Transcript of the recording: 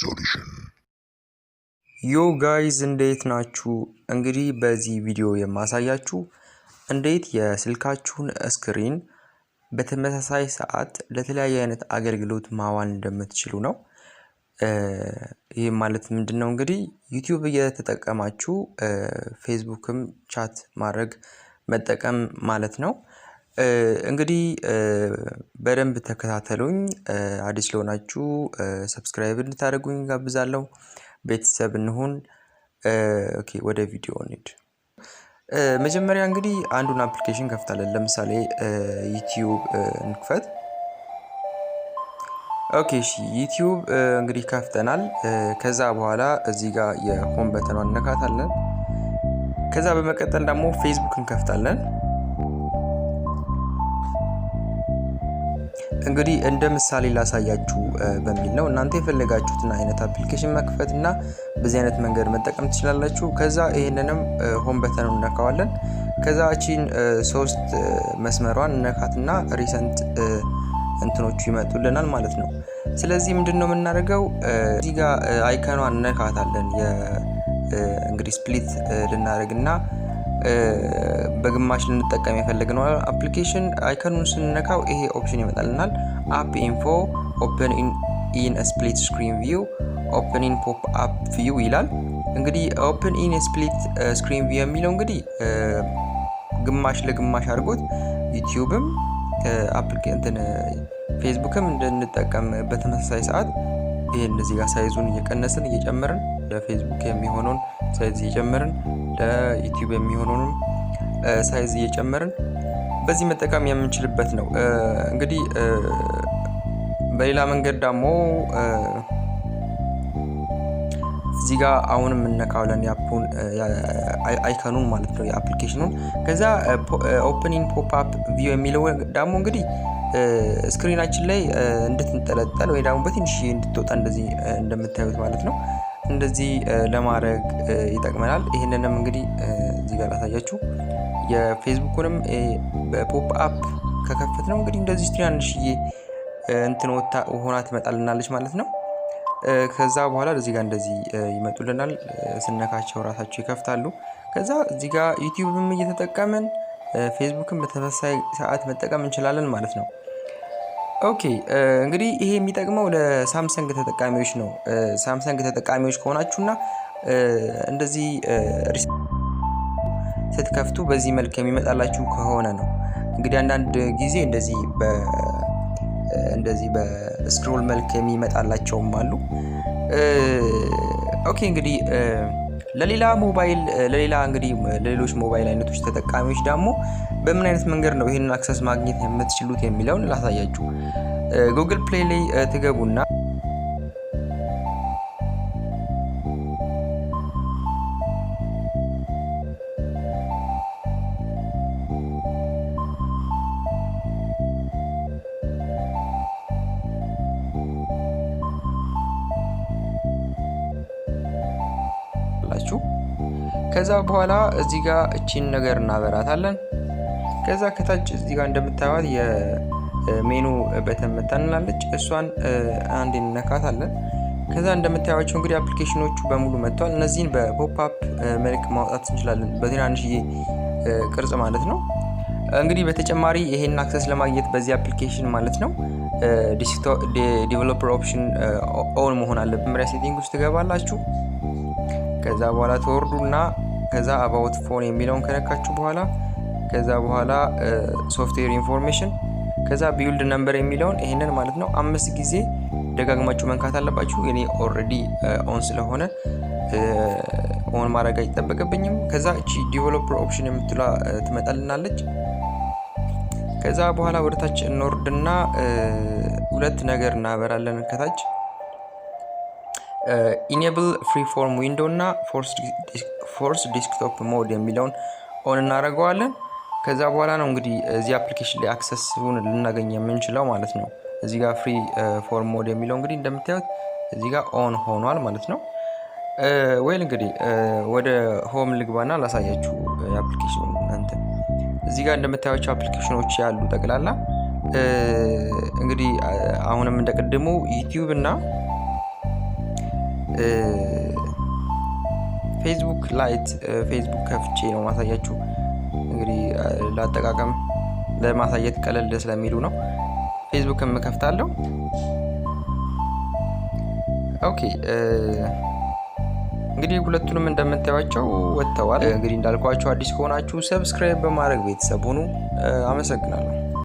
solution. ዮ ጋይዝ እንዴት ናችሁ? እንግዲህ በዚህ ቪዲዮ የማሳያችሁ እንዴት የስልካችሁን ስክሪን በተመሳሳይ ሰዓት ለተለያየ አይነት አገልግሎት ማዋል እንደምትችሉ ነው። ይሄ ማለት ምንድነው? እንግዲህ ዩቲዩብ እየተጠቀማችሁ ፌስቡክም ቻት ማድረግ መጠቀም ማለት ነው። እንግዲህ በደንብ ተከታተሉኝ። አዲስ ለሆናችሁ ሰብስክራይብ እንድታደርጉኝ ጋብዛለሁ። ቤተሰብ እንሁን። ኦኬ ወደ ቪዲዮ እንሂድ። መጀመሪያ እንግዲህ አንዱን አፕሊኬሽን ከፍታለን። ለምሳሌ ዩቲዩብ እንክፈት። ኦኬ እሺ ዩቲዩብ እንግዲህ ከፍተናል። ከዛ በኋላ እዚህ ጋር የሆም በተኗን እንነካታለን። ከዛ በመቀጠል ደግሞ ፌስቡክ እንከፍታለን። እንግዲህ እንደ ምሳሌ ላሳያችሁ በሚል ነው። እናንተ የፈለጋችሁትን አይነት አፕሊኬሽን መክፈትና በዚህ አይነት መንገድ መጠቀም ትችላላችሁ። ከዛ ይሄንንም ሆም በተኑን እንነካዋለን። ከዛ እቺን ሶስት መስመሯን እንነካትና ሪሰንት እንትኖቹ ይመጡልናል ማለት ነው። ስለዚህ ምንድነው የምናደርገው? እዚህ ጋር አይከኗን እንነካታለን። እንግዲህ ስፕሊት ልናደርግና በግማሽ ልንጠቀም የፈለግነው አፕሊኬሽን አይከኑን ስንነካው ይሄ ኦፕሽን ይመጣልናል። አፕ ኢንፎ ኦፕን ኢን ስፕሊት ስክሪን ቪው ኦፕን ኢን ፖፕ አፕ ቪው ይላል። እንግዲህ ኦፕን ኢን ስፕሊት ስክሪን ቪው የሚለው እንግዲህ ግማሽ ለግማሽ አድርጎት ዩቲዩብም አፕሊኬሽን ፌስቡክም እንድንጠቀም በተመሳሳይ ሰዓት ይሄን እዚህ ጋር ሳይዙን እየቀነስን እየጨመርን ለፌስቡክ የሚሆነውን ሳይዝ እየጨመርን ለዩቲዩብ የሚሆነውን ሳይዝ እየጨመርን በዚህ መጠቀም የምንችልበት ነው። እንግዲህ በሌላ መንገድ ደግሞ እዚህ ጋር አሁንም እንነካውለን ያፑን አይከኑን ማለት ነው የአፕሊኬሽኑን። ከዛ ኦፕን ኢን ፖፕ አፕ ቪው የሚለው ደግሞ እንግዲህ ስክሪናችን ላይ እንድትንጠለጠል ወይ ደግሞ በትንሽ እንድትወጣ እንደዚህ እንደምታዩት ማለት ነው። እንደዚህ ለማድረግ ይጠቅመናል። ይሄንንም እንግዲህ እዚህ ጋር ላሳያችሁ። የፌስቡክንም በፖፕ አፕ ከከፈትነው እንግዲህ እንደዚህ ትናንሽዬ እንትን ወጣ ሆና ትመጣልናለች ማለት ነው። ከዛ በኋላ እዚህ ጋር እንደዚህ ይመጡልናል። ስነካቸው ራሳቸው ይከፍታሉ። ከዛ እዚህ ጋር ዩቲዩብም እየተጠቀመን ፌስቡክም በተመሳሳይ ሰዓት መጠቀም እንችላለን ማለት ነው። ኦኬ እንግዲህ ይሄ የሚጠቅመው ለሳምሰንግ ተጠቃሚዎች ነው። ሳምሰንግ ተጠቃሚዎች ከሆናችሁና እንደዚህ ስትከፍቱ በዚህ መልክ የሚመጣላችሁ ከሆነ ነው። እንግዲህ አንዳንድ ጊዜ እንደዚህ በስክሮል መልክ የሚመጣላቸውም አሉ። ኦኬ እንግዲህ ለሌሎች ሞባይል አይነቶች ተጠቃሚዎች ደግሞ በምን አይነት መንገድ ነው ይሄንን አክሰስ ማግኘት የምትችሉት የሚለውን ላሳያችሁ። ጉግል ፕሌይ ላይ ትገቡና ከዛ በኋላ እዚህ ጋር እቺን ነገር እናበራታለን። ከዛ ከታች እዚህ ጋር እንደምታዩት የሜኑ በተን መጣልናለች። እሷን አንዴ እንነካታለን። ከዛ እንደምታዩቸው እንግዲህ አፕሊኬሽኖቹ በሙሉ መጥተዋል። እነዚህን በፖፕ አፕ መልክ ማውጣት እንችላለን፣ በትናንሽዬ ቅርጽ ማለት ነው። እንግዲህ በተጨማሪ ይሄን አክሰስ ለማግኘት በዚህ አፕሊኬሽን ማለት ነው ዴቨሎፐር ኦፕሽን ኦን መሆን አለበት። መጀመሪያ ሴቲንግ ውስጥ ትገባላችሁ። ከዛ በኋላ ተወርዱና ከዛ አባውት ፎን የሚለውን ከነካችሁ በኋላ ከዛ በኋላ ሶፍትዌር ኢንፎርሜሽን ከዛ ቢልድ ነምበር የሚለውን ይሄንን ማለት ነው 5 ጊዜ ደጋግማችሁ መንካት አለባችሁ። እኔ ኦሬዲ ኦን ስለሆነ ኦን ማድረግ አይጠበቅብኝም። ከዛ እቺ ዴቨሎፐር ኦፕሽን የምትላ ትመጣልናለች። ከዛ በኋላ ወደታች እንወርድና ሁለት ነገር እናበራለን ከታች ኢኔብል ፍሪ ፎርም ዊንዶው እና ፎርስ ዲስክቶፕ ሞድ የሚለውን ኦን እናደርገዋለን። ከዛ በኋላ ነው እንግዲህ እዚህ አፕሊኬሽን ላይ አክሰስን ልናገኝ የምንችለው ማለት ነው። እዚህ ጋር ፍሪ ፎርም ሞድ የሚለው እንግዲህ እንደምታዩት እዚህ ጋር ኦን ሆኗል ማለት ነው። ወይል እንግዲህ ወደ ሆም ልግባና ላሳያችሁ የአፕሊኬሽኑን እንትን እዚህ ጋር እንደምታዩቸው አፕሊኬሽኖች ያሉ ጠቅላላ እንግዲህ አሁንም እንደቀደሙ ዩቲዩብ እና ፌስቡክ ላይት ፌስቡክ ከፍቼ ነው ማሳያችሁ። እንግዲህ ለአጠቃቀም ለማሳየት ቀለል ስለሚሉ ነው። ፌስቡክም ከፍታለሁ። ኦኬ እንግዲህ ሁለቱንም እንደምታዩቸው ወጥተዋል። እንግዲህ እንዳልኳችሁ አዲስ ከሆናችሁ ሰብስክራይብ በማድረግ ቤተሰብ ሁኑ። አመሰግናለሁ።